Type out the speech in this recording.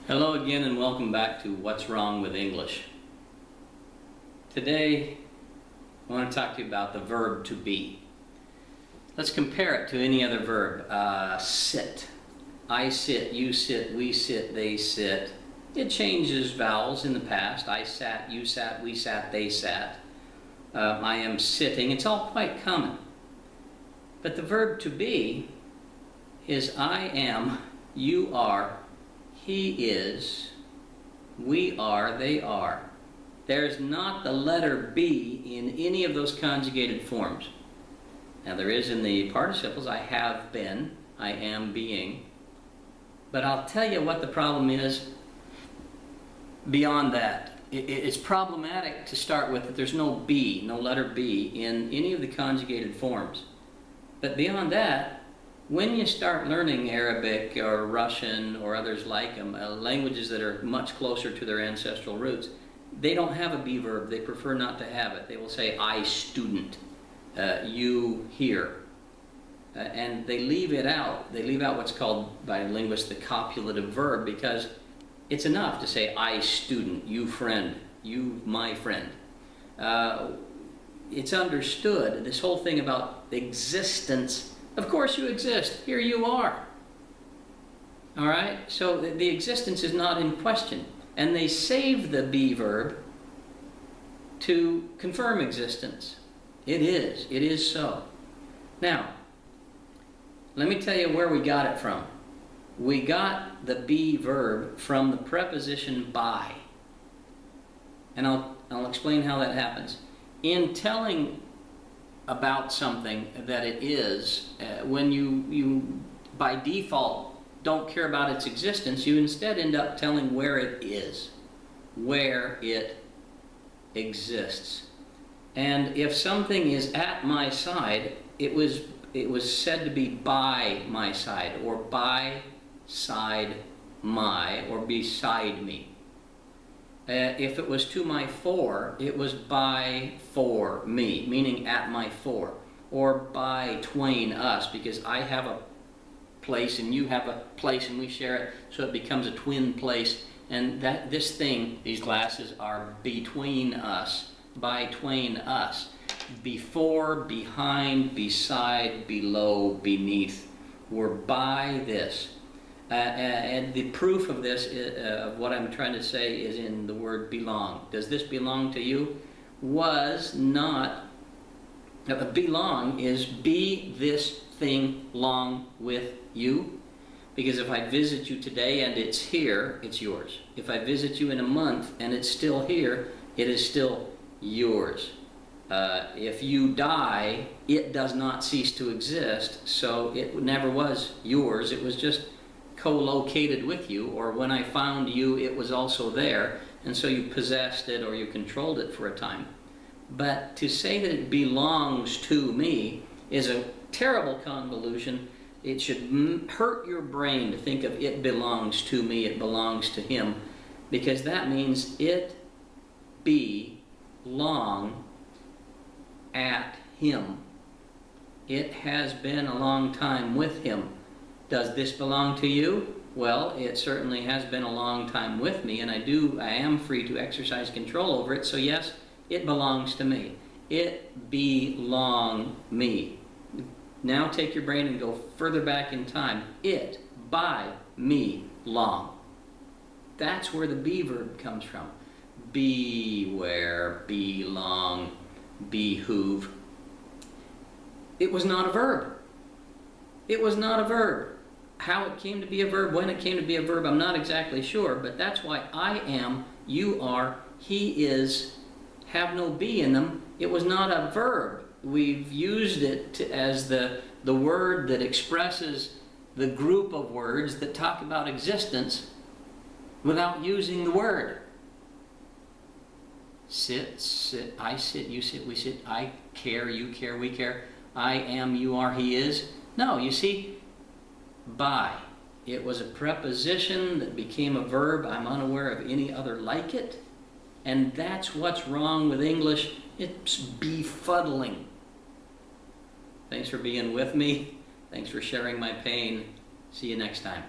Hello again and welcome back to What's Wrong with English. Today I want to talk to you about the verb to be. Let's compare it to any other verb. Sit. I sit, you sit, we sit, they sit. It changes vowels in the past. I sat, you sat, we sat, they sat. I am sitting. It's all quite common. But the verb to be is I am, you are, he is, we are, they are. There's not the letter B in any of those conjugated forms. Now there is in the participles. I have been, I am being. But I'll tell you what the problem is beyond that. It's problematic to start with that there's no B, no letter B in any of the conjugated forms. But beyond that, when you start learning Arabic or Russian or others like them, languages that are much closer to their ancestral roots, they don't have a be verb. They prefer not to have it. They will say, I student, you hear. And they leave it out. They leave out what's called by linguists the copulative verb because it's enough to say, I student, you friend, you my friend. It's understood, this whole thing about existence. Of course you exist. Here you are. All right? So the existence is not in question. And they save the be verb to confirm existence. It is. It is so. Now, let me tell you where we got it from. We got the be verb from the preposition by. And I'll explain how that happens. In telling about something that it is, when you by default don't care about its existence, you instead end up telling where it is, where it exists. And if something is at my side, it was said to be by my side, or by side my, or beside me. If it was to my fore, it was by for me, meaning at my fore, or by twain us, because I have a place and you have a place and we share it, so it becomes a twin place. And that this thing, these glasses, are between us, by twain us, before, behind, beside, below, beneath. We're by this. And the proof of this, of what I'm trying to say, is in the word belong. Does this belong to you? Was not. Belong is be this thing long with you. Because if I visit you today and it's here, it's yours. If I visit you in a month and it's still here, it is still yours. If you die, it does not cease to exist, so it never was yours. It was just co-located with you, or when I found you, it was also there, and so you possessed it or you controlled it for a time. But to say that it belongs to me is a terrible convolution. It should hurt your brain to think of it belongs to me, it belongs to him, because that means it belong at him. It has been a long time with him. Does this belong to you? Well, it certainly has been a long time with me, and I am free to exercise control over it, so yes, it belongs to me. It belong me. Now take your brain and go further back in time. It, by, me, long. That's where the be verb comes from. Beware, belong, behoove. It was not a verb. It was not a verb. How it came to be a verb, when it came to be a verb, I'm not exactly sure, but that's why I am, you are, he is, have no be in them. It was not a verb. We've used it as the word that expresses the group of words that talk about existence without using the word. Sit, sit, I sit, you sit, we sit, I care, you care, we care, I am, you are, he is. No, you see, by. It was a preposition that became a verb. I'm unaware of any other like it. And that's what's wrong with English. It's befuddling. Thanks for being with me. Thanks for sharing my pain. See you next time.